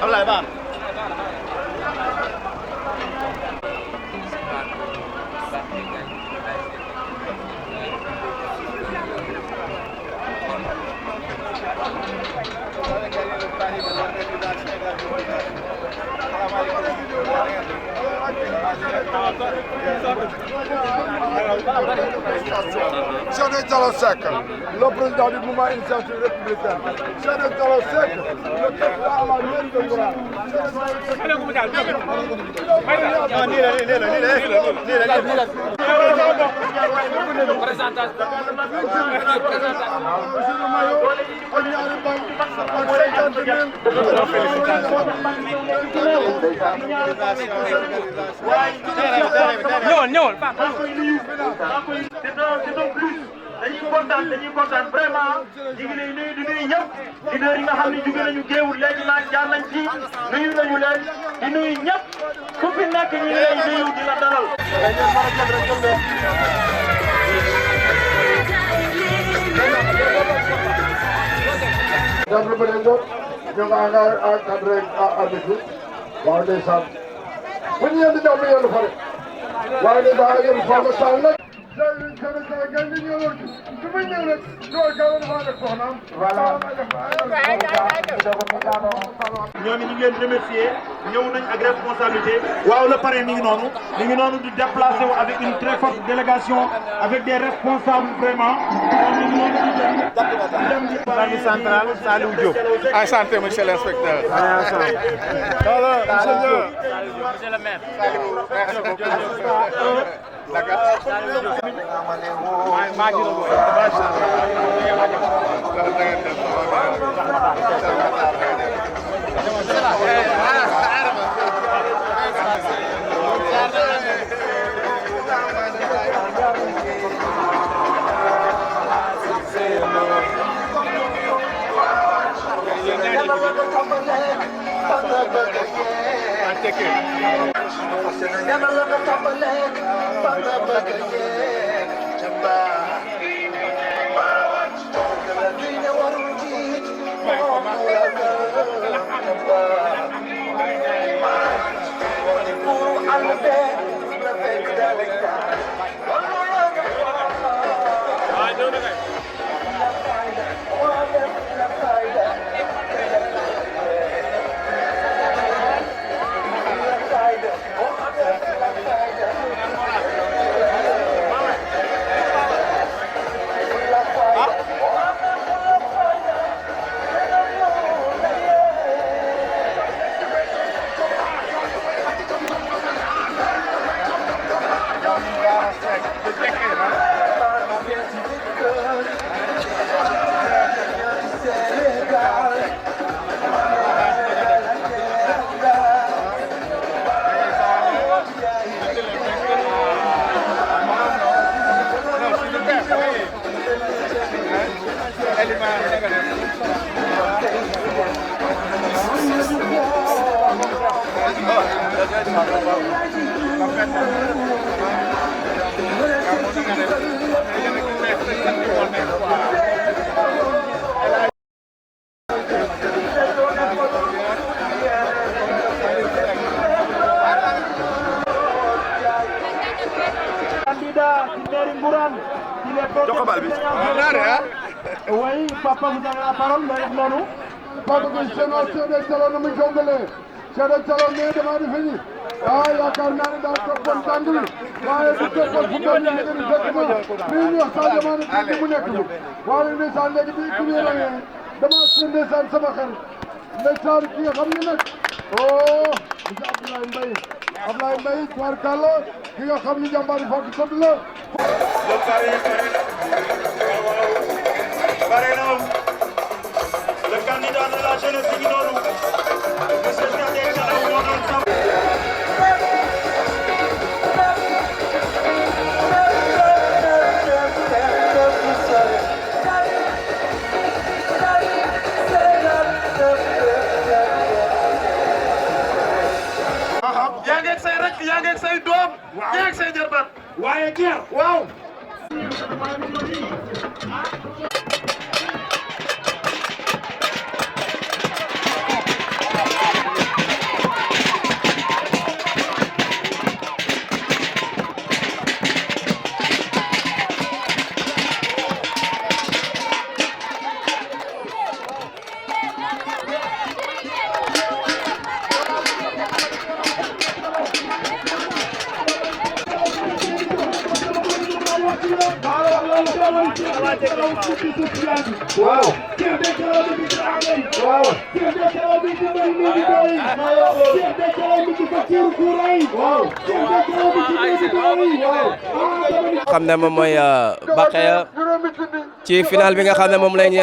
Ablaye Ba Cheikh Diallo Seck, le président du mouvement Initiative républicaine. Cheikh Diallo Seck, le président à la mairie de Ngourane. ñëwal dañuy kontaan vraiment ñu ngi lay nuyu di nuyu ñëpp leader yi nga xam ne jóge nañu géewul léegi nag jaar nañ ci nuyu nañu leen di nuyu ñëpp ku fi nekk ñu ngi lay nuyu di la dalal. Jàppale ba leen doon ñu ngi encadré arbitre bi waaw ndeysaan bu ñu yéen di jàpp yéen fa de waaye ndeysaan yéen fa nga sàll nag Sénégal gën di ñëw rek su ma ñëw rek ñoo gën a def soxnaam voilà ñoom ñu ngi leen remercier ñëw nañ ak responsabilité waaw le parrain mi ngi noonu di déplacé wu avec une très forte délégation avec des responsables vraiment Service central Saliou Diop. Enchanté monsieur l'inspecteur. Monsieur le maire. Merci beaucoup. Oui, papa, vous avez la parole, mais non. Papa, c'est le salon de Mujongale. C'est le salon de Marifini. Ah, il y a quand même dans le top Tangui. Ah, il y a tout le monde qui est exactement. Mais il y a ça demande de Mounekou. Voilà, il est en l'équipe qui est là. Demain, c'est des ans, ça va faire. Les gens qui ont ramené. Oh, Ablaye Mbaye, Tuarkalla, ki nga xam ni jàmbaari Fatou Sow la. Le candidat de la jeunesse qui nous monsieur Cheikh Diallo moo doon waaye guerre waaw xam ne moom mooy Bakhiya ci final bi nga xam ne moom lañ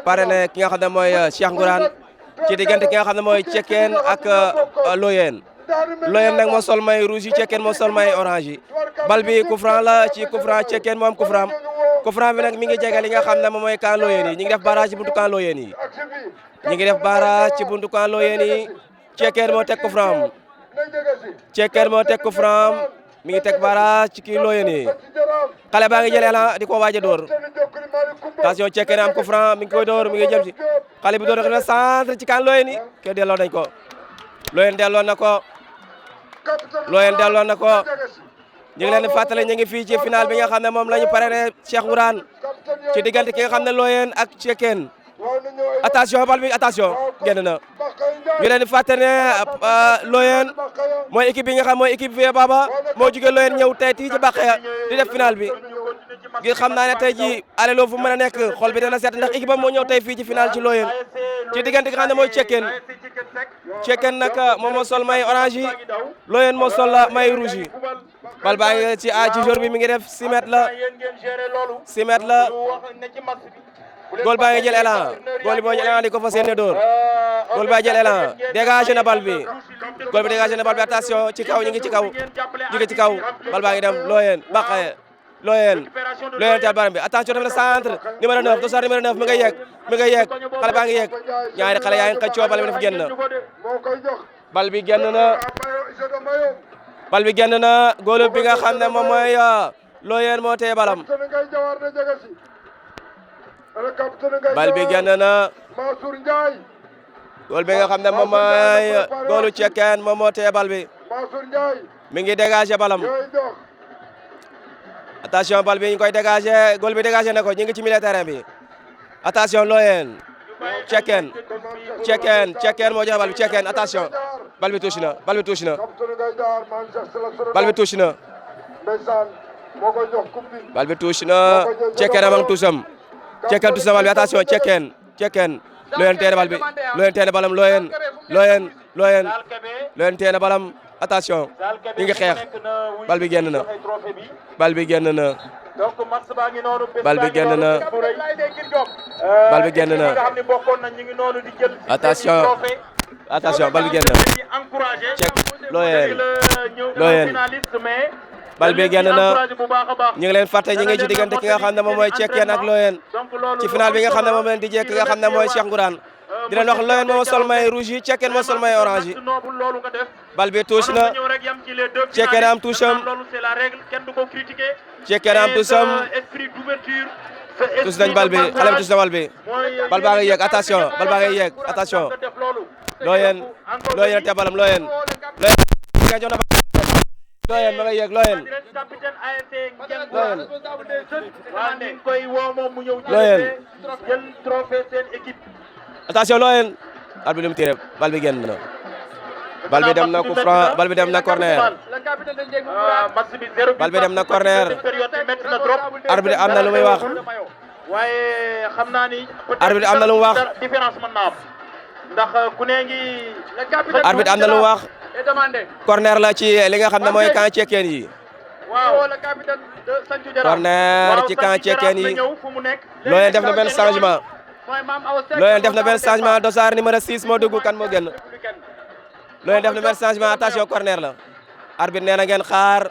parrainé ki nga xam ne mooy Cheikh Ngourane ci diggante ki nga xam ne mooy Cekkeen ak Loyeen nag moo sol may rouge yi Cekkeen moo sol may orange yi bal bi coup franc la ci coup franc Cekkeen moo am coup franc bi nag mi ngi jege li nga xam ne moom mooy camp Loyeen yi ñu ngi def barrage ci buntu camp Loyeen yi ñu ngi def barrage ci buntu camp Loyeen yi Cekkeen moo teg coup franc Cekkeen moo teg coup franc mi ngi teg barrage ci kii Loyeen yi xale baa ngi jëlee la di ko waaj a door attention Cekkeen am coup franc mi ngi koy door mi ngi jëm ci xale bi door na centre ci camp Loyeen yi ke delloo nañ ko Loyeen delloo na ko Loyeen delloo na ko ñu ngi leen di fàttali ñu ngi fii ci final bi nga xam ne moom la ñu parrainé Cheikh Ngourane ci diggante ki nga xam ne Loyeen ak Cekkeen attention bal bi attention génn na ñu leen di fàttali ne Loyeen mooy équipe bi nga xam mooy équipe Vieux Baba moo jóge Loyeen ñëw tey tii ci Bakhiya di def final bi ngir xam naa ne tey ji alelo fu mën a nekk xol bi dana seet ndax équipe am moo ñëw tey fii ci final ci Loyeen ci diggante ki nga xam ne mooy Cekkeen nag moom moo sol may orange yi Loyeen moo sol may rouge yi bal baa ngi ci jour bi mi ngi def 6 mètres la 6 mètres la góol baa ngi jël élan góol bi moo jël élan di ko fas yéene door góol baa jël élan dégagé na bal bi góol bi dégagé na bal bi attention ci kaw ñu ngi ci kaw jóge ci kaw bal baa ngi dem Loyeen Bakhiya Loyeen teel baram bi attention def na centre numéro 9 dossard numéro 9 mi ngay yegg xale baa ngi yegg ñaari xale yaa ngi xëccoo bal bi dafa génn bal bi génn na bal bi génn na góol bi nga xam ne moom mooy Loyeen moo tee balam bal bi génn na góol bi nga xam ne moom mooy góolu Cekkeen moom moo tee bal bi mi ngi dégagé balam attention bal bi ñu koy dégagé góol bi dégagé na ko ñu ngi ci milieu terrain bi attention Loyeen Cekkeen moo joxe bal bi Cekkeen attention bal bi touche na bal bi touche na bal bi touche na Cekkeen am tuusam Cekkeen touche na bal bi attention Cekkeen Loyeen teene bal bi Loyeen teene balam Loyeen teene balam attention ñu ngi xeex bal bi génn na bal bi génn na bal bi génn na bal bi génn na attention bal bi génn na Cek Loyeen bal bi génn na ñu ngi leen fàtte ñu ngi ci diggante ki nga xam ne moom mooy Cekkeen ak Loyeen ci final bi nga xam ne moom leen di jekk ki nga xam ne mooy Cheikh Ngourane di leen wax Loyeen moo sol may rouge yi Cekkeen moo sol may orange yi bal bi touche na Cekkeen am touche am Cekkeen am touche am touche nañ bal bi xale bi touche na bal bi bal baa ngi yegg attention bal baa ngi yegg attention Loyeen te balam Loyeen Loyeen ma ngay yegg Loyeen attention Loyeen bal bi lu mu tiré bal bi génn na bal bi dem na coup franc bal bi dem na corner bal bi dem na corner arbitre am na lu muy wax arbitre am na lu mu wax arbitre am na lu mu wax corner la ci li nga xam ne mooy camp Cekkeen yi corner ci camp Cekkeen yi Loyeen def na benn changement Loyeen def na benn changement dossard numéro 6 moo dugg kan moo génn Loyeen def na benn changement attention corner la arbitre nee na ngeen xaar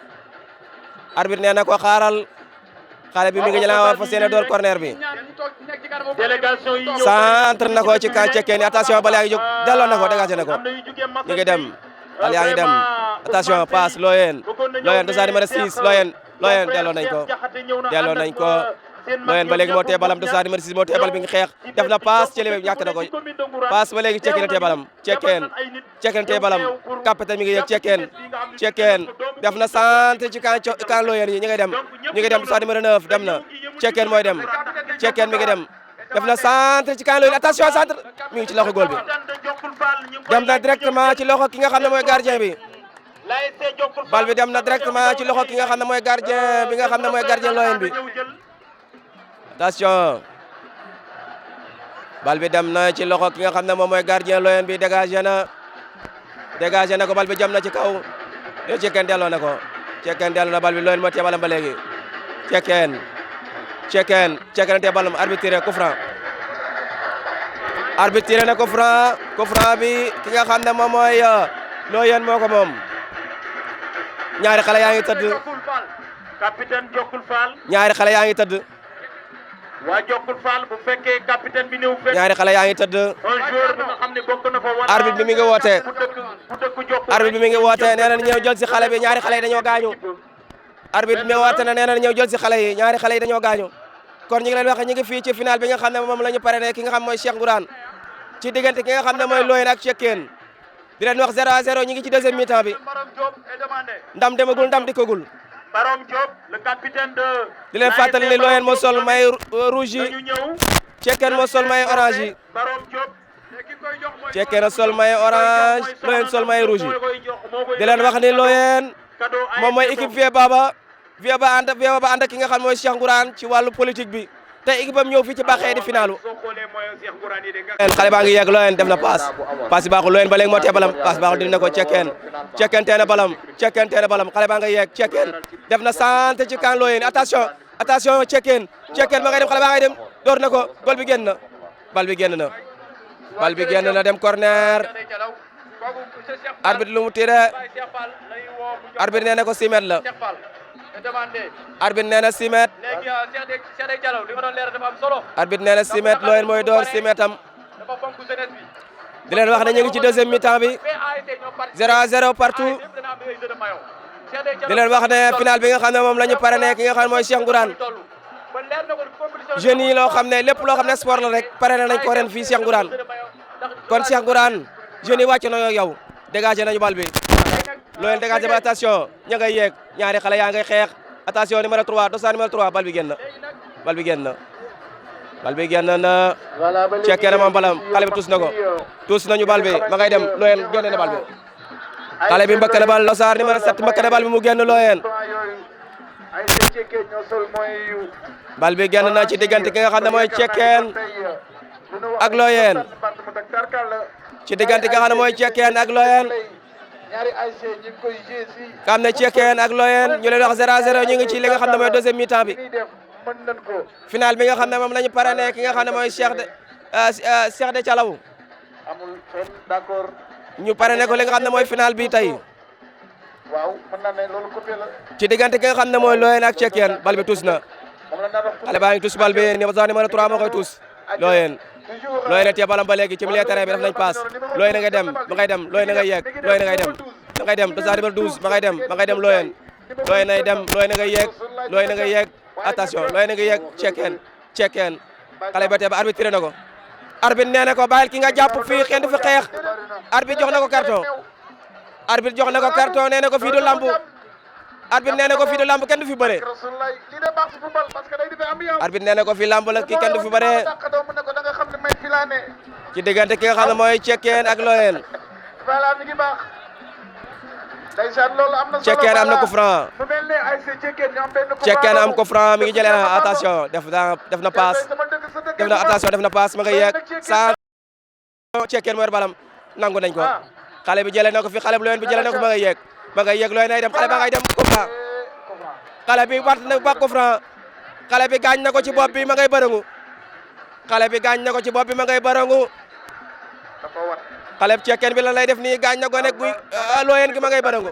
arbitre nee na ko xaaral xale bi mi ngi jëlaat fa seen door corner bi centre na ko ci camp Cekkeen yi attention bal yaa ngi jóg delloo na ko dégagé na ko ñu ngi dem bal yaa ngi dem attention passe Loyeen dossard numéro 6 Loyeen Loyen delloo nañ ko Loyen ba léegi moo tee balam Dossane numéro 6 moo tee bal bi ngi xeex def na passe ci li ñàkk na ko passe ba léegi Cekkeen tee balam Cekkeen tee balam capitaine mi ngi yegg Cekkeen def na centre ci kan Loyen yi ñu ngi dem Dossane numéro 9 dem na Cekkeen mooy dem Cekkeen mi ngi dem def na centre ci kan Loyen attention centre mi ngi ci loxo góol bi dem na directement ci loxo ki nga xam ne mooy gardien bi bal bi dem na directement ci loxo ki nga xam ne mooy gardien bi nga xam ne mooy gardien Loyen bi attention bal bi dem na ci loxo ki nga xam ne moom mooy gardien Loyen bi dégagé na ko bal bi jëm na ci kaw yo Cekkeen delloo na ko Cekkeen delloo na bal bi Loyen moo tee balam ba léegi Cekkeen tee balam arbitre coup franc na coup franc bi ki nga xam ne moom mooy Loyen moo ko moom ñaari xale yaa ngi tëdd capitaine Jokkul Fall ñaari xale yaa ngi tëdd waa Jokkul Fall bu fekkee capitaine bi ñëw fekk ñaari xale yaa ngi tëdd un joueur bi nga xam ne bokk na fa wala arbitre bi mi ngi woote arbitre bi mi ngi woote nee na ñëw jël si xale bi ñaari xale yi dañoo gaañu arbitre bi mi woote na nee na ñëw jël si xale yi ñaari xale yi dañoo gaañu kon ñu ngi leen wax ñu ngi fii ci final bi nga xam ne moom la ñu parrainé ki nga xam mooy Cheikh Ngourane ci diggante ki nga xam ne mooy Loyen ak Cekkeen di leen wax 0-0 ñu ngi ci deuxième mi-temps bi ndam demagul ndam dikkagul Barom Diop le capitaine de di leen fàttali ne Loyen moo sol may rouge yi Cekkeen moo sol may orange yi Barom Diop Cekkeen a sol may orange Loyen sol may rouge yi di leen wax ni Loyen moom mooy équipe Vieux Baba ànd ki nga xam mooy Cheikh Ngourane ci wàllu politique bi te équipe am ñëw fii ci Baxee di finalu xale baa ngi yegg Loyen def na passe baaxul Loyen ba léegi moo tee balam passe baaxul dina ko Cekkeen tee na balam xale baa nga yegg Cekkeen def na centre ci kan Loyen attention Cekkeen ma ngay dem xale baa ngay dem door na ko bal bi génn na dem corner arbitre lu mu tiré arbitre nee na ko 6 mètres la arbitre nee na 6 mètres arbitre nee na 6 mètres Loyen mooy door 6 mètres am di leen wax ne ñu ngi ci deuxième mi-temps bi 0-0 partout di leen wax ne final bi nga xam ne moom la ñu parrainé ki nga xam ne mooy Cheikh Ngourane jeunes yi loo xam ne lépp loo xam ne sport la rek parrainé nañ ko ren fii Cheikh Ngourane kon Cheikh Ngourane jeunes yi wàcc na yow dégagé nañu bal bi Loyen dégagé ba attention ña ngay yéeg ñaari xale yaa ngay xeex attention numéro 3 Dossane numéro 3 bal bi génn na Cekkeen moom balam xale bi tuus nañu bal bi ma ngay dem Loyen génne na bal bi xale bi mbëkk na bal Dossane numéro 7 mbëkk na bal bi mu génn Loyen bal bi génn na ci diggante ki nga xam ne mooy Cekkeen ak Loyen ci diggante ki nga xam ne mooy Cekkeen ak Loyen xam ne Cekkeen ak Loyen ñu leen wax 0-0 ñu ngi ci li nga xam ne mooy deuxième mi-temps bi final bi nga xam ne moom la ñu parrainé ki nga xam ne mooy Cheikh de Thialaw ñu parrainé ko li nga xam ne mooy final bi tey ci diggante ki nga xam ne mooy Loyen ak Cekkeen bal bi tuus na xale baa ngi tuus bal bi numéro 3 moo koy tuus Loyen a téye balam ba léegi ci milieu terrain bi def nañ passe Loyen a ngay dem ma ngay dem Loyen a ngay yegg Loyen a ngay dem ma ngay dem Dossane numéro 12 ma ngay dem Loyen ay dem Loyen a ngay yegg attention Loyen a ngay yegg Cekkeen xale ba tee ba arbitre tiré na ko arbitre nee na ko bàyyil ki nga jàpp fii xeen fi xeex arbitre jox na ko carton nee na ko fii du lamb arbitre nee na ko fii du lamb kenn du fi bëre arbitre nee na ko fii lamb la kii kenn du fi bëre ci diggante ki nga xam ne mooy Cekkeen ak Loyen Cekkeen am na coup franc Cekkeen am coup franc mi ngi jëlee attention def na passe ma nga yegg sa Cekkeen mooy balam nangu nañ ko xale bi jëlee na ko fi xale bu Loyen bi jëlee na ko ma nga yegg Loyen ay dem xale ba ngay dem coup franc xale bi bat na ba coup franc xale bi gaañ na ko ci bopp bi ma ngay bërëngu xale bi Cekkeen bi lan lay def nii gaañ na ko nekk buy Loyen gi ma ngay bërëngu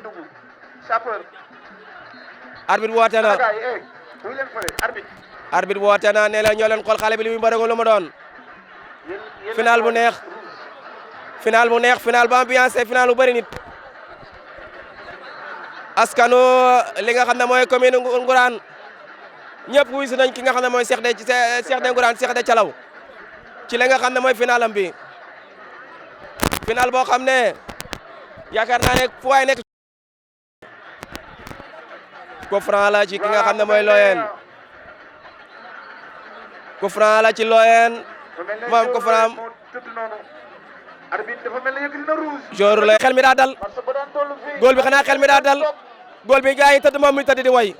arbitre woote na ne la ñoo leen xool xale bi li muy bërëngu lu mu doon final bu neex final bu ambiance final bu bëri nit askanu li nga xam ne mooy commune Ngourane ñëpp wuy si nañ ki nga xam ne mooy Cheikh de Ngourane Cheikh de Thialaw ci li nga xam ne mooy finalam bi final boo xam ne yaakaar naa ne fu waay nekk coup franc la ci ki nga xam ne mooy Loyenne coup franc la ci Loyenne moom coup franc jour la xel mi daa dal góol bi xanaa xel mi daa dal góol bi gaa yi tëdd moom muy tëdd di way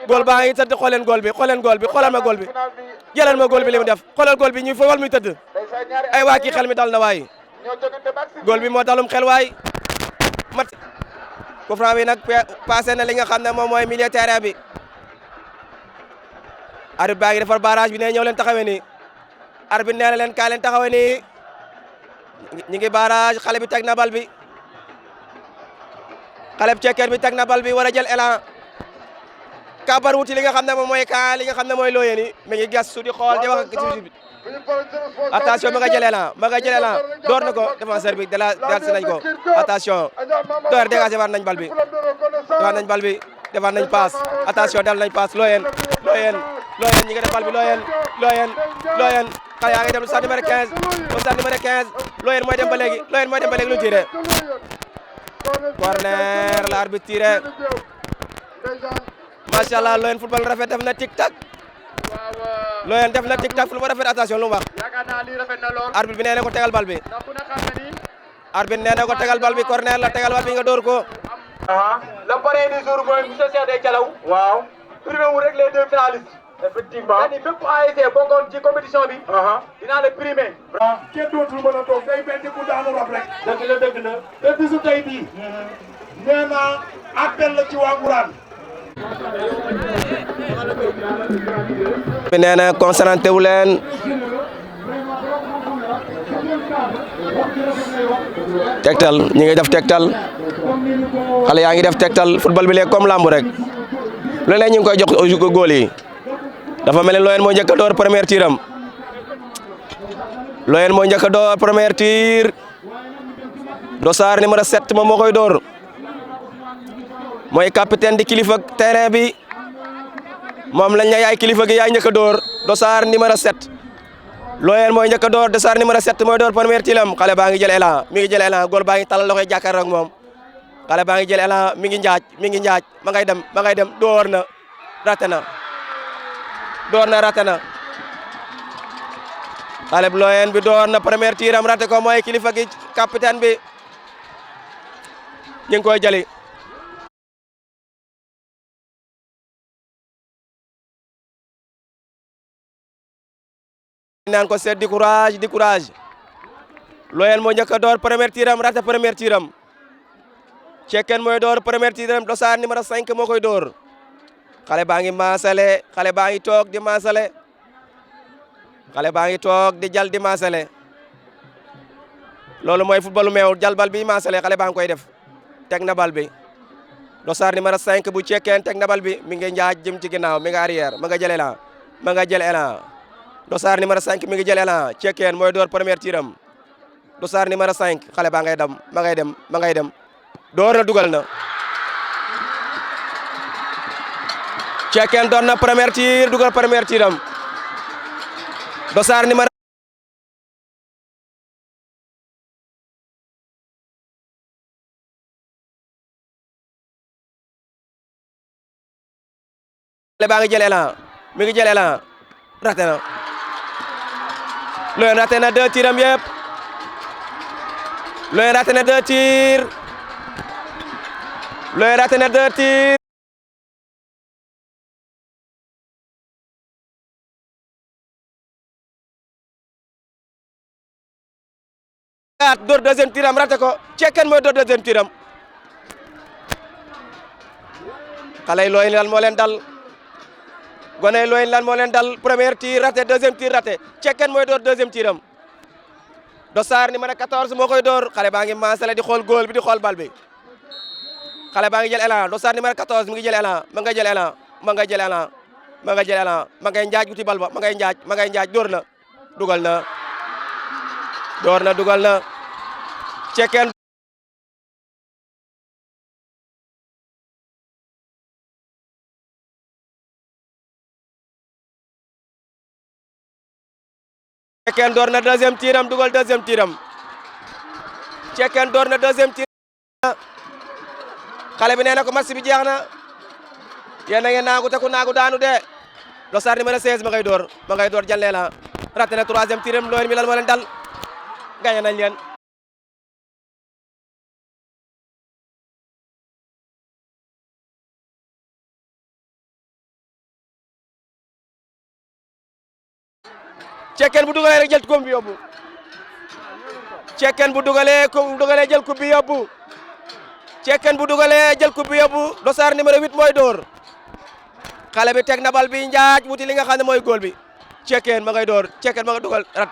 góol baa ngi tëdd xooleen góol bi xoolal ma góol bi jëlal ma góol bi li mu def xoolal góol bi ñu fa wal muy tëdd ay waa kii xel mi dal na waay góol bi moo dalum xel waay mat coup franc bi nag passé na li nga xam ne moom mooy milieu terrain bi arbitre baa ngi defar barrage bi ne ñëw leen taxawee nii arbitre nee na leen kaay leen taxawee nii ñi ngi barrage xale bi teg na bal bi xale bi cekkeen bi teg na bal bi war a jël élan kabar wuti li nga xam ne moom mooy ka li nga xam ne mooy Loyenne yi mi ngi gestu di xool di wax ak bi attention ma nga jël élan door na ko défenseur bi dal si nañ ko attention door dégagé war nañ bal bi defar nañ passe attention dal nañ passe Loyenne ñi nga def bal bi Loyenne xale yaa ngi dem stade numéro 15 Loyenne mooy dem ba léegi lu tiré corner la arbitre tiré macha Allah Loyenne football rafet def na tic tac Loyenne def na tic tac football rafet attention lu mu wax arbitre bi nee na ko tegal bal bi corner la tegal bal bi nga door ko le parrain du jour mooy monsieur Cheikh de Thialaw. waaw. primé wu rek les deux finalistes. effectivement ni bépp ASC bokkoon ci compétition bi. dinaa la primé. kenn dootul mën a toog day mel ni ku daanu rab rek. dëgg la. te bisu tey bii. nee naa appel la ci waa Ngourane. nee na concentré wu leen. tegtal ñi ngi def tegtal xale yaa ngi def tegtal football bi léegi comme lamb rek léeg-léeg ñu ngi koy jox góol yi dafa mel ni Loyenne moo njëkk a door première tiram Dossard numéro 7 moom moo koy door mooy capitaine di kilifa terrain bi moom lañ ne yaay kilifa gi yaay njëkk a door Dossard numéro 7 Loyenne mooy njëkk a door Dossard numéro 7 mooy door première tilam xale baa ngi jël élan góol baa ngi talal loxoy jàkkaarloo ak moom xale baa ngi jël élan mi ngi njaaj ma ngay dem door na raté na xale bu Loyenne bi door na première tiram raté ko mooy kilifa gi capitaine bi ñu ngi koy jëli naan ko seet di courage Loyenne moo njëkk a door première tiram raté première tiram Cekkeen mooy door première tiram Dossard numéro 5 moo koy door xale baa ngi maasale xale baa ngi toog di maasale xale baa ngi toog di jal di maasale loolu mooy footballu meew jal bal bi maasale xale baa ngi koy def teg na bal bi Dossard numéro 5 bu Cekkeen teg na bal bi mi ngi njaaj jëm ci ginnaaw mi nga arrière ma nga jël élan Dossard numéro 5 mi ngi jël élan Cekkeen mooy door première tiram Dossard numéro 5 xale baa ngay dem ma ngay dem door na dugal na Cekkeen doon na première tir dugal première tiram Dossard numéro xale baa ngi jël élan mi ngi jël élan raté na Loyenne raté na 2 tiram yëpp Loyenne raté na 2 tirs Loyenne raté na 2 tirs door deuxième tiram raté ko Cekkeen mooy door deuxième tiram xale yi Loyenne lan moo leen dal gone Loyenne lan moo leen dal premier tir raté deuxième tir raté Cekkeen mooy door deuxième tiram Dossard numéro 14 moo koy door xale baa ngi maasale di xool góol bi di xool bal bi xale baa ngi jël élan Dossard numéro 14 mi ngi jël élan ma ngay jël élan ma ngay njaaj wuti bal ba ma ngay njaaj door na dugal na Cekkeen Cekkeen door na deuxième tiram dugal deuxième tiram Cekkeen door na deuxième tir xale bi nee na ko match bi jeex na yéen a ngeen naagu te ku naagu daanu de Lossar numéro 16 ma ngay door jàllee la raté na troisième tiram Loyen mi lan moo leen dal gagné nañ leen Cekkeen bu dugalee rek jël coupe bi yóbbu Cekkeen bu dugalee jël coupe bi yóbbu Cekkeen bu dugalee jël coupe bi yóbbu Lossar numéro 8 mooy door xale bi teg na bal bi njaaj wuti li nga xam ne mooy góol bi Cekkeen ma ngay door Cekkeen ma nga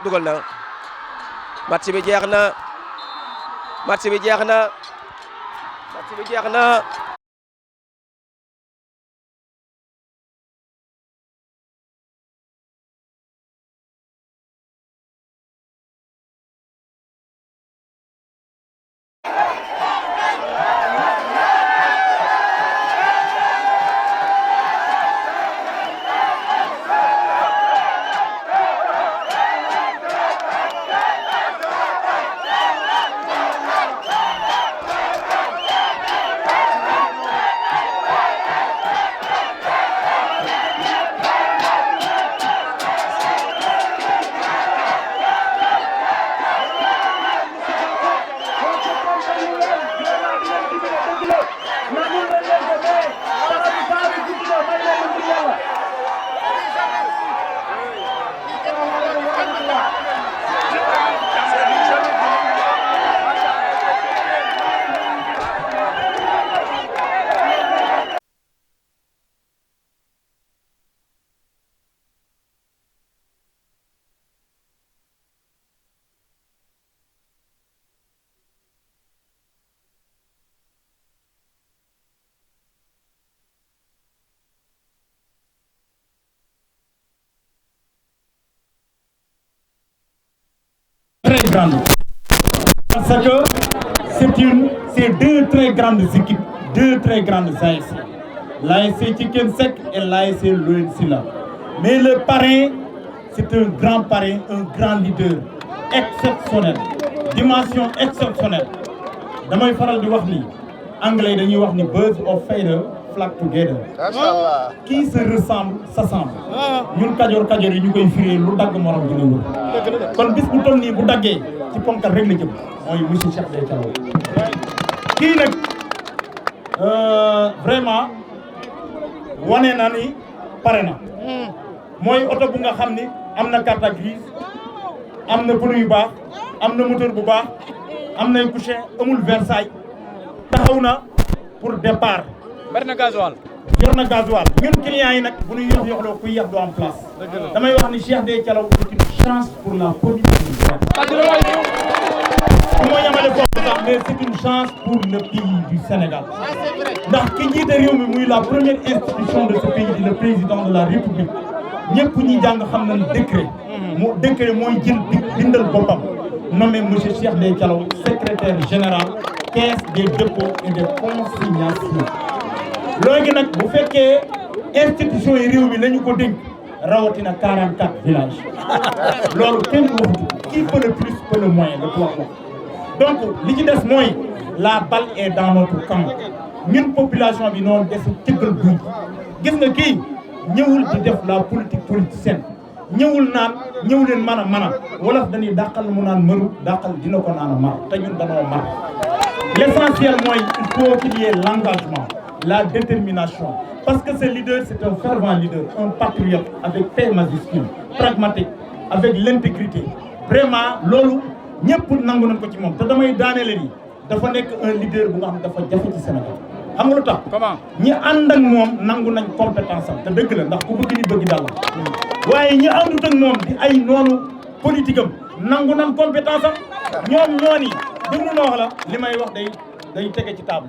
dugal na match bi jeex na match bi jeex na très grande. Parce que c'est deux très grandes équipes, deux très grandes ASC. L'ASC Cekkeen Seck et l'ASC Loyen Sylla. Mais le parrain, c'est un grand parrain, un grand leader, exceptionnel, dimension exceptionnelle. damay faral di wax ni anglais dañuy wax ni birds of feather flock together. Qui se ressemble s'assemble. ñun kajoor yi ñu koy firee lu dagg morom dina wër. kon bis bu toll nii bu daggee ci ponkal rek la jëm mooy monsieur Cheikh Dey Thialaw. kii nag vraiment wane na ni pare na. mooy oto bu nga xam ni am na carte grise am na pneu yu baax am na moteur bu baax am nay coucher amul Versailles taxaw na pour départ. bari na gasoil. yor na gasoil ñun clients yi nag bu ñu yoxloo kuy yeex doo am place. damay wax ni Cheikh Dey Thialaw c'est une chance pour la politique municipale. bu ma yemale foofu sax mais c'est une chance pour le pays du Sénégal. ndax ki jiite réew mi muy la première institution de ce pays di le président de la République ñëpp ñi jàng xam nañ décret. mu décret mooy jël bindal boppam nommé monsieur Cheikh Dey Thialaw secrétaire général caisse des dépôts et des consignations. léegi nag bu fekkee institution yi réew mi lañu ko dénk rawatina 44 villages loolu kenn waxutu qui peut le plus peut le moins le pouvoir wax donc li ci des mooy la balle est dans notre camp ñun population bi noonu des cëggal guy gis nga kii ñëwul di def la politique politicienne ñëwul naan ñëw leen mën a wolof dañuy dàqal mu naan mëru dàqal dina ko naan a mar te ñun danoo mar l'essentiel mooy il faut qu'il y ait l'engagement, la détermination. Parce que ce leader, c'est un fervent leader, un patriote avec P majuscule, pragmatique, avec l'intégrité. Vraiment, loolu ñëpp nangu nañ ko ci moom te damay daanele ni dafa nekk un leader bu nga xam dafa jafe ci Sénégal. xam nga lu tax ñi ànd ak moom nangu nañ compétence am te dëgg la ndax ku bëgg ni bëgg dal waaye ñi àndut ak moom di ay noonu politique am nangu nañ compétence am ñoom ñooni déglu ma wax la li may wax day tege ci table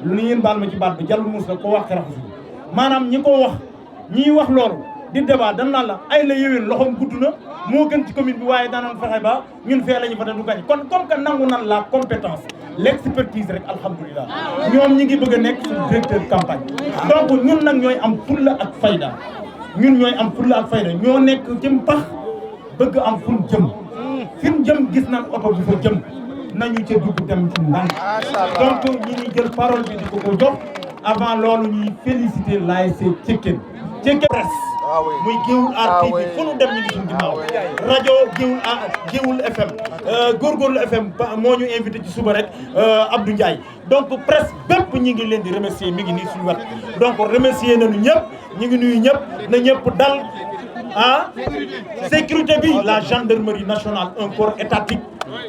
lu ni ngeen baal ma ci baat bi jàll muus la ko wax raxasu maanaam ñi ko wax ñiy wax loolu di débat dañ naan la ay la yéwén loxoom gudd na moo gën ci commune bi waaye daanoon fexe ba ñun fee la ñu voté du gañ kon comme que nangu nan la compétence l'expertise rek alhamdulilah ñoom ñi ngi bëgg a nekk suñu directeur campagne donc ñun nag ñooy am fulla ak fayda ñun ñooy am fulla ak fayda ñoo nekk ci pax bëgg am fu mu jëm fi mu jëm gis nañ oto bu fa jëm nañu ca dugg dem ci ndànk donc ñi ñuy jël parole bi di ko jox avant loolu ñuy féliciter l'ASC Cekkeen presse muy Géoul Art TV fu nu dem ñu ngi suñu ginnaaw rajo Géoul FM góorgóorlu FM moo ñu invité ci suba rek Abdou Ndiaye donc presse bépp ñi ngi leen di remercier mi ngi nii suñu wet donc remercier nañu ñëpp ñu ngi nuyu ñëpp na ñëpp dal sécurité bi la gendarmerie nationale un corps étatique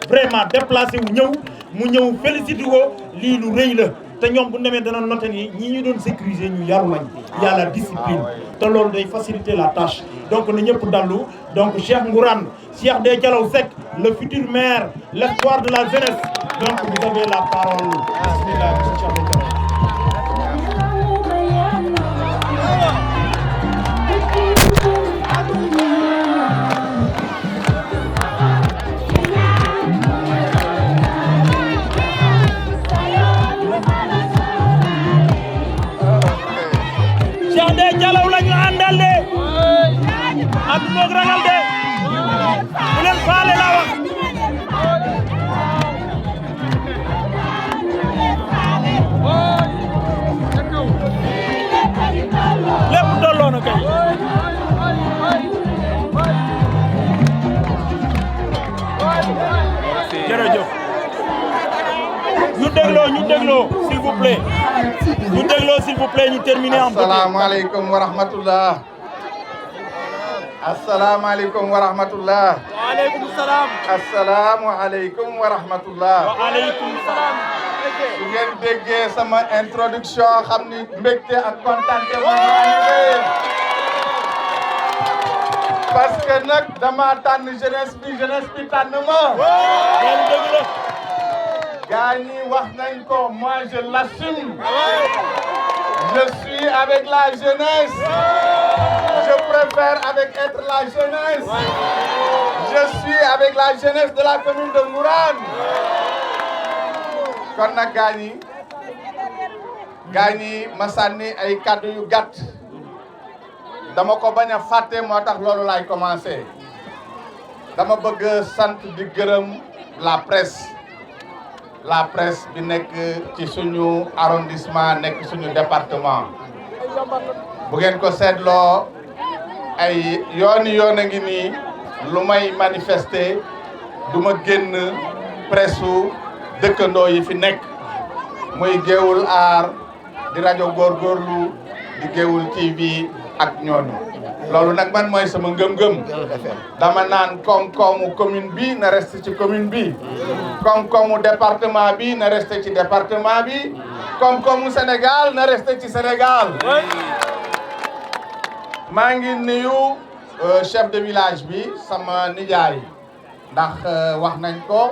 vraiment déplacé wu ñëw félicité ko lii lu rëy la te ñoom bu ñu demee dana noté ni ñi ñu doon sécuriser ñu yaru lañ y a la discipline te loolu day faciliter la tâche donc na ñëpp dallu donc Cheikh Ngourane Cheikh Dey Dialaw Seck le futur maire l'espoir de la jeunesse donc vous avez la parole bismillah monsieur Cheikh Dey Dialaw. Cheikh Dey Dialaw la ñu àndal de ak moog ragal de bu leen faale laa wax lépp tolloo na kay jërëjëf ñu dégloo s'il vous plaît s'il vous plaît ñu terminer en asalaamaaleykum wa rahmatullah asalaamaaleykum wa rahmatullah waaleykum salaam. asalaamaaleykum wa rahmatullah waaleykum salaam. su ngeen déggee sama introduction xam ni mbégte ak contentement parce que nag dama tànn jeunesse bi tànn ma gaa ñi wax nañ ko moi je l'assume je suis avec la jeunesse je préfère être la jeunesse je suis avec la jeunesse de la commune de Ngourane kon nag gaa ñi ma sànni ay kàddu yu gàtt dama ko bañ a fàtte moo tax loolu laay commencé dama bëgg sant di gërëm la presse bi nekk ci suñu arrondissement nekk suñu département bu ngeen ko seetloo ay yoon a ngi nii lu may manifester du ma génn presse dëkkandoo yi fi nekk muy Géoul Art di rajo góorgóorlu di Géoul TV ak ñooñu loolu nag man mooy sama ngëm-ngëm dama naan koom-koomu commune bi na resté ci commune bi koom-koomu département bi na resté ci département bi koom-koomu Sénégal na resté ci Sénégal maa ngi nuyu chef de village bi sama nijaay ndax wax nañ ko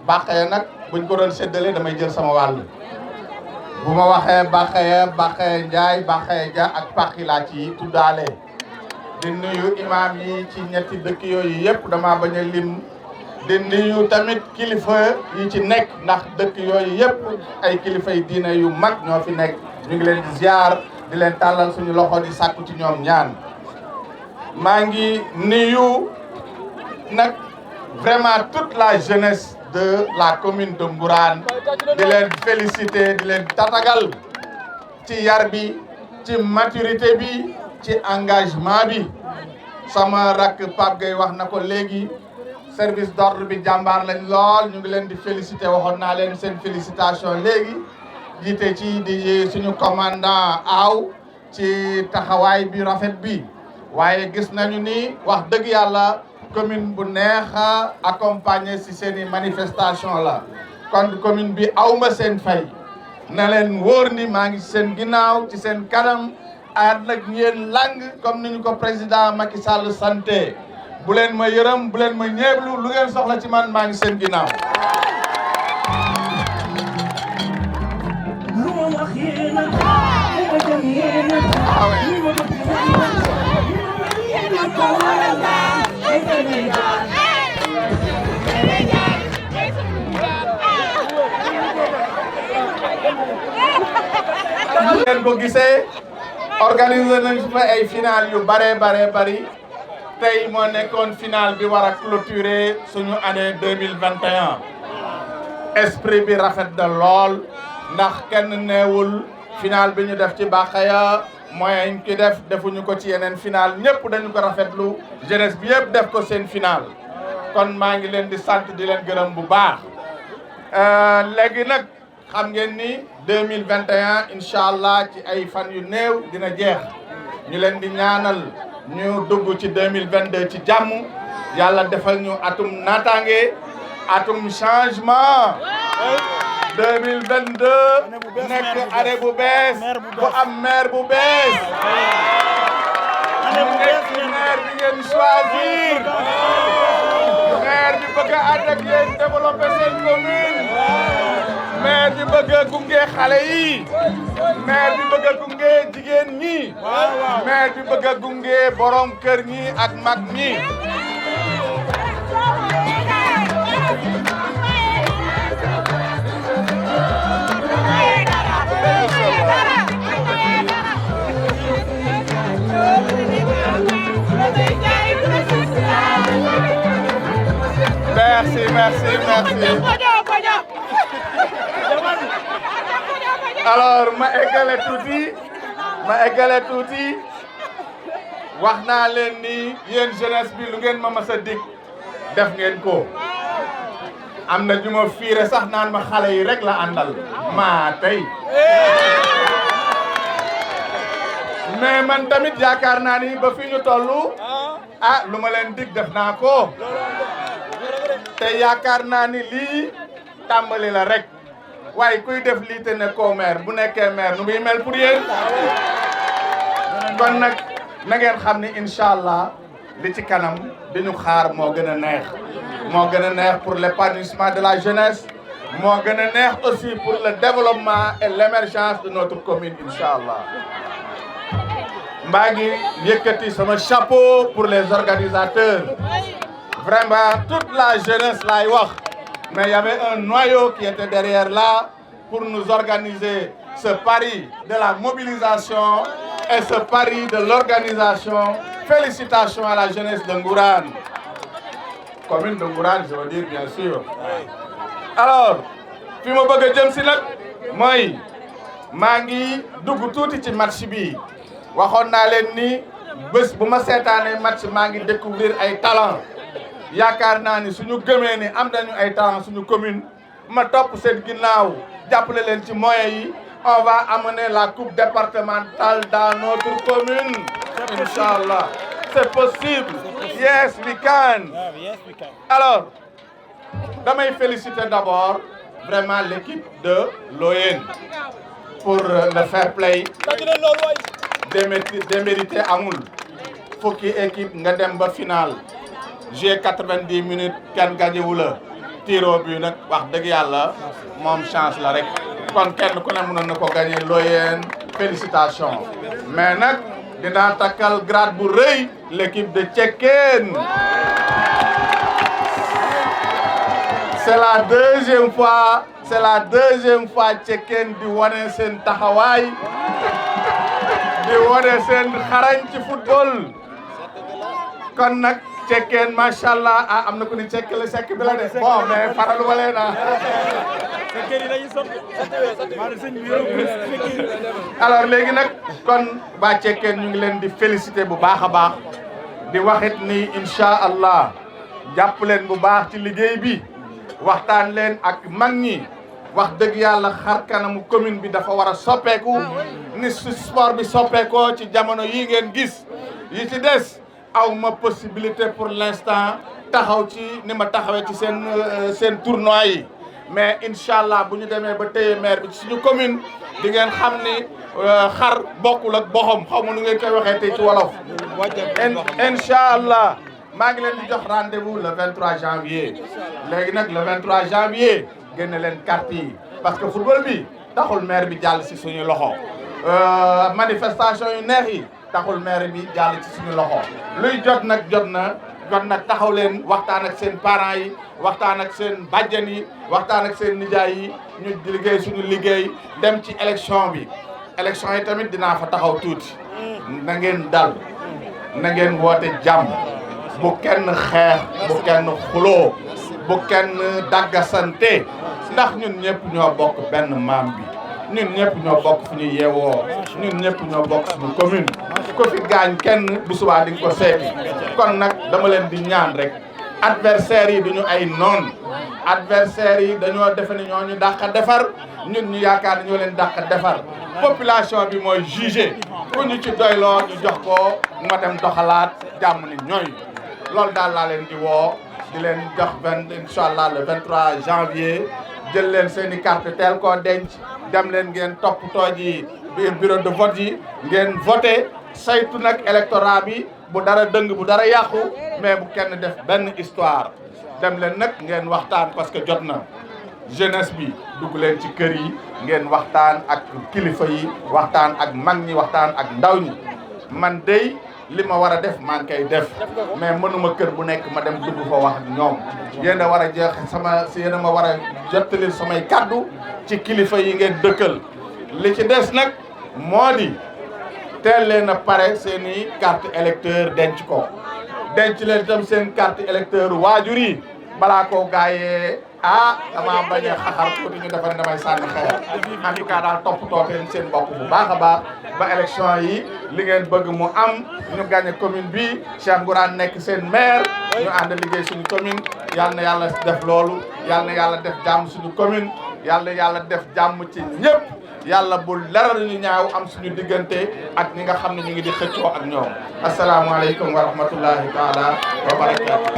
Bakhaye nag buñ ko doon séddale damay jël sama wàll bu ma waxee Bakhaye Ndiaye Bakhaye Dia ak Pakhi laa ci tuddaale di nuyu imam yi ci ñetti dëkk yooyu yëpp dama bañ a lim di nuyu tamit kilifa yi ci nekk ndax dëkk yooyu yëpp ay kilifa yi diine yu mag ñoo fi nekk ñu ngi leen di ziar di leen tàllal suñu loxo di sàkku ci ñoom ñaan maa ngi nuyu nag vraiment toute la jeunesse de la commune de Ngourane di leen féliciter di leen tatagal ci yar bi ci maturité bi ci engagement bi sama rakk Pape Gueye wax na ko léegi service d'ordre bi jàmbaar lañ lool ñu ngi leen di féliciter waxoon naa leen seen félicitation léegi jiite ci di suñu commandant Aw ci taxawaay bi rafet bi waaye gis nañu ni wax dëgg yàlla commune bu neex a accompagner ci seeni manifestation la kon commune bi awma seen fay na leen wóor ni maa ngi seen ginnaaw ci seen kanam ànd nag ngeen lang comme ni ñu ko président Macky Sall santé bu leen ma yërëm bu leen ma ñeeblu lu ngeen soxla ci man maa ngi seen ginnaaw ngeen ko gisee organiser nañ fa ay final yu bare bari tey moo nekkoon final bi war a clôturer suñu année 2021 esprit bi rafet na lool ndax kenn neewul final bi ñu def ci Bakaya moyen ki def defuñu ko ci yeneen final ñëpp dañu ko rafetlu jeunesse bi yëpp def ko seen final kon maa ngi leen di sant di leen gërëm bu baax léegi nag xam ngeen ni 2021 incha allah ci ay fan yu néew dina jeex ñu leen di ñaanal ñu dugg ci 2022 ci jàmm yàlla defal ñu atum naataange atum changement 2022 nekk année bu bees bu am maire bu bees ñu nekk maire bi ngeen choisir maire bi bëgg a ànd ak yéen développer seen commune maire bi bëgg a gunge xale yi maire bi bëgg a gunge jigéen ñi maire bi bëgg a gunge borom kër ñi ak mag ñi merci alors ma eggale tuuti wax naa leen ni yéen jeunesse bi lu ngeen ma mas a dig def ngeen ko am na ñu ma fiire sax naan ma xale yi rek la àndal maa tey mais man tamit yaakaar naa ni ba fi ñu tollu lu ma leen dig def naa ko te yaakaar naa ni lii tàmbali la rek waaye kuy def lii te ne koo maire bu nekkee maire nu muy mel pour yéen kon nag na ngeen xam ni incha allah li ci kanam di ñu xaar moo gën a neex pour l'épanouissement de la jeunesse moo gën a neex aussi pour le développement et l'émergence de notre commune incha allah mbaa ngi yëkkati sama chapeau pour les organisateurs vraiment toute la jeunesse laay wax mais il y avait un noyau qui était derrière là pour nous organiser ce pari de la mobilisation et ce pari de l'organisation. Félicitations à la jeunesse de Ngourane. Commune de Ngourane, je veux dire bien sûr. Alors, fi ma bëgg a jëm si nag mooy maa ngi dugg tuuti ci match bi waxoon naa leen ni bés bu ma seetaanee match maa ngi découvrir ay talent yaakaar naa ni suñu gëmee ni am nañu ay talent suñu commune ma topp seen ginnaaw jàppale leen ci moyens yi on va amener la coupe départementale dans notre commune Inch'Allah. C'est possible. Yes, we can. Alors, damay féliciter d'abord vraiment l'équipe de l'ON pour le fair play. Démérité amul. Fukki équipe nga dem ba finale. J'ai 90 minutes kenn gagné wu la. Tiro bi nag wax dëgg yàlla moom chance la rek. Kon kenn ku ne mënoon na ko gagné l'ON. Félicitations. Mais nag dinaa takkal grade bu rëy l'équipe de Tchekeen. C'est la deuxième fois Tchekeen di wane seen taxawaay di wane seen xarañ ci football kon nag Tchekeen macha allah am na ku ni cekk la sekk bi la de bon mais faralu ma leen alors léegi nag kon waa Tchekeen ñu ngi leen di féliciter bu baax a baax di waxit ni incha allah jàpp leen bu baax ci liggéey bi waxtaan leen ak mag ñi wax dëgg yàlla xar kanamu commune bi dafa war a soppeeku ni sport bi soppeekoo ci jamono yi ngeen gis yi ci des aw ma possibilité pour l'instant taxaw ci ni ma taxawee ci seen tournoi yi mais incha allah bu ñu demee ba téye maire bi ci suñu commune di ngeen xam ni xar bokkul ak boxom xaw ma nu ngeen koy waxee tey ci wolof incha allah maa ngi leen di jox rendez-vous le 23 janvier léegi nag le 23 janvier génne leen carte yi parce que football bi taxul maire bi jàll si suñu loxo manifestation yu neex yi taxul maire bi jàll ci suñu loxo luy jot nag taxaw leen waxtaan ak seen parents yi waxtaan ak seen bàjjen yi waxtaan ak seen nijaay yi ñu liggéey suñu liggéey dem ci élection bi élection yi tamit dinaa fa taxaw tuuti na ngeen dal na ngeen woote jàmm bu kenn xeex bu kenn xuloo bu kenn daggasante ndax ñun ñëpp ñoo bokk benn maam bi ñun ñëpp ñoo bokk fu ñu yeewoo ñun ñëpp ñoo bokk suñu commune ko fi gaañ kenn bu subaa di nga ko seeti kon nag dama leen di ñaan rek adversaires yi duñu ay noon adversaires yi dañoo defe ne ñoo ñu dàq defar ñun ñu yaakaar ne ñoo leen dàq defar population bi mooy jugé ku ñu ci doyloo ñu jox ko ma dem doxalaat jàmm ni ñooy loolu daal laa leen di woo di leen jox incha allah le 23 janvier jël leen seen i carte teel koo denc dem leen ngeen toppatoo ji biir bureau de vote yi ngeen voté saytu nag électorat bi bu dara dëng bu dara yàqu mais bu kenn def benn histoire dem leen nag ngeen waxtaan parce que jot na jeunesse bi dugg leen ci kër yi ngeen waxtaan ak kilifa yi waxtaan ak mag ñi waxtaan ak ndaw ñi man dey li ma war a def maa ngi koy def mais mënuma kër bu nekk ma dem dugg fa wax ak ñoom yéen a war a jeex yéen a ma war a jottali samay kaddu ci kilifa yi ngeen dëkkal li ci des nag moo di teel leen a pare seen i carte électeur denc ko denc leen itam seen carte électeur waajur yi balaa koo gaayee dama bañ a xaxar tuuti ñu defar damay sànni xeer en tout cas daal toppatoo leen seen bopp bu baax a baax ba élection yi li ngeen bëgg mu am ñu gagné commune bi Cheikh Ngourane nekk seen maire ñu ànd liggéey suñu commune yal na yàlla def loolu yal na yàlla def jàmm suñu commune yal na yàlla def jàmm ci ñëpp yàlla bul leral ñu ñaaw am suñu diggante ak ñi nga xam ne ñu ngi di xëccoo ak ñoom asalaamaaleykum wa rahmatullahi taala wa barakatu.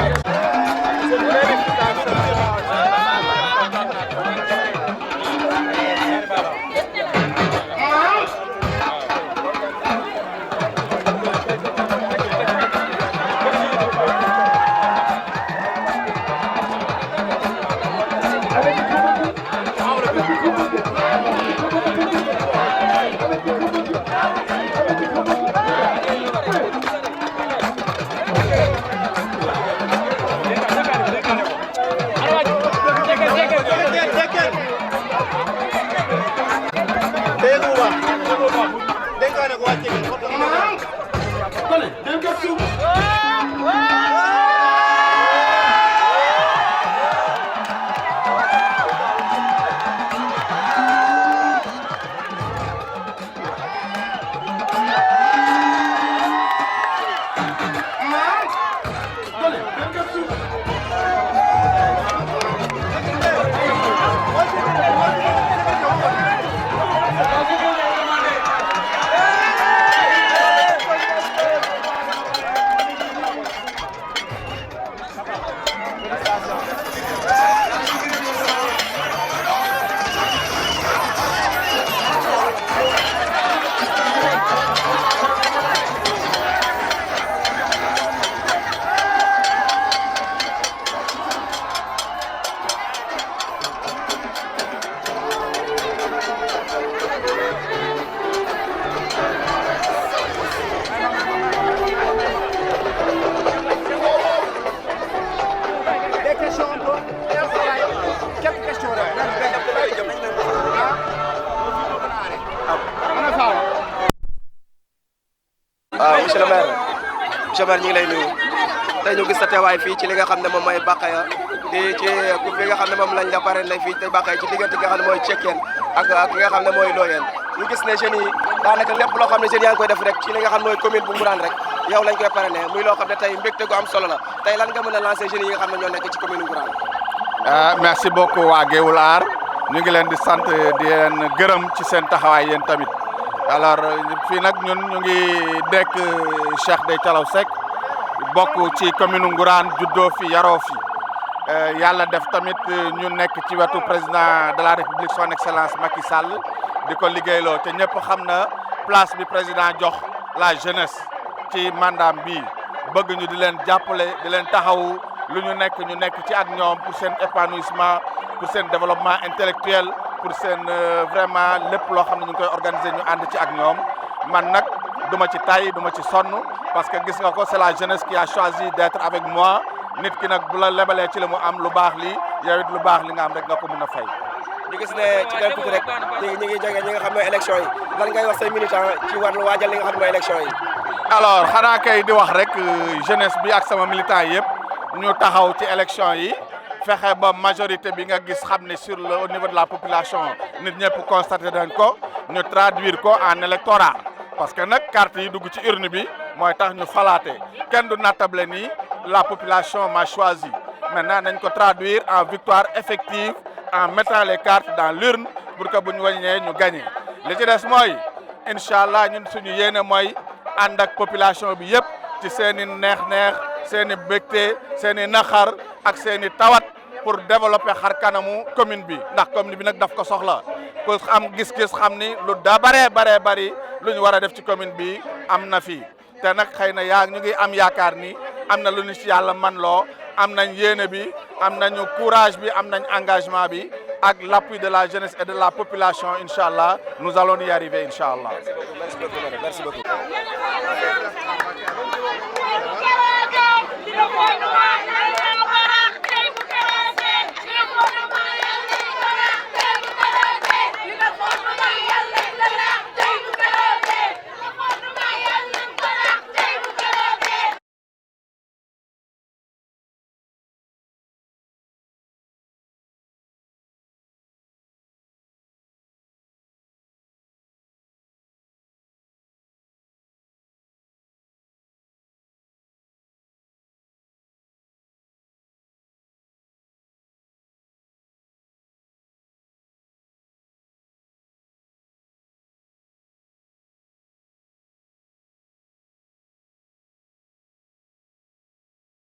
monsieur le maire ñu ngi lay nuyu tey ñu gis sa teewaay fii ci li nga xam ne moom mooy Bakaya di ci coupe bi nga xam ne moom lañ la pare lay fii tey Bakaya ci diggante nga xam ne mooy Cekkeen ak ki nga xam ne mooy Looyeen ñu gis ne jeunes yi daanaka lépp loo xam ne jeunes yaa ngi koy def rek ci li nga xam ne mooy commune bu Ngourane rek yow lañ koy parrainé muy loo xam ne tey mbégte gu am solo la tey lan nga mën a lancé jeunes yi nga xam ne ñoo nekk ci commune Ngourane. merci beaucoup waa Gueoul Art ñu ngi leen di sant di leen gërëm ci seen taxawaay yéen tamit alors fii nag ñun ñu ngi dekk Cheikh Dey Thialaw Seck bokk ci commune Ngourane juddoo fi yaroo fi yàlla def tamit ñu nekk ci wetu président de la république son excellence Macky Sall di ko liggéeyloo te ñëpp xam na place bi président jox la jeunesse ci mandat bi bëgg ñu di leen jàppale di leen taxawu lu ñu nekk ci ak ñoom pour seen épanouissement pour seen développement intellectuel pour seen vraiment lépp loo xam ne ñu ngi koy organiser ñu ànd ci ak ñoom man nag duma ci tay duma ci sonn parce que gis nga ko c'est la jeunesse qui a choisi d'être avec moi nit ki nag bu la lebalee ci la mu am lu baax li yow it lu baax li nga am rek nga ko mën a fay. ñu gis ne ci kër tuuti rek ñi ngi jógee ñi nga xam ne élection yi lan ngay wax say militants ci wàllu waajal li nga xam ne mooy élection yi. alors xanaa kay di wax rek jeunesse bi ak sama militant yëpp ñu taxaw ci élection yi fexe ba majorité bi nga gis xam ne sur le au niveau de la population nit ñëpp constaté dañ ko ñu traduire ko en électorat parce que nag carte yi dugg ci urne bi mooy tax ñu falaate kenn du nattable ni la population m'a choisi maintenant nañ ko traduire en victoire effective en mettant les cartes dans l'urne pour que bu ñu wàññee ñu gagné li ci des mooy incha allah ñun suñu yéene mooy ànd ak population bi yëpp ci seen i neex-neex seen i bégte seen i naxar ak seen i tawat pour développer xar kanamu commune bi ndax commune bi nag daf ko soxla ko am gis-gis xam ni lu da baree bari lu ñu war a def ci commune bi am na fi te nag xëy na ñu ngi am yaakaar ni am na lu ñu ci yàlla man loo am nañ yéene bi am nañu courage bi am nañ engagement bi ak l'appui de la jeunesse et de la population incha allah nous allons y arriver incha allah. Merci beaucoup.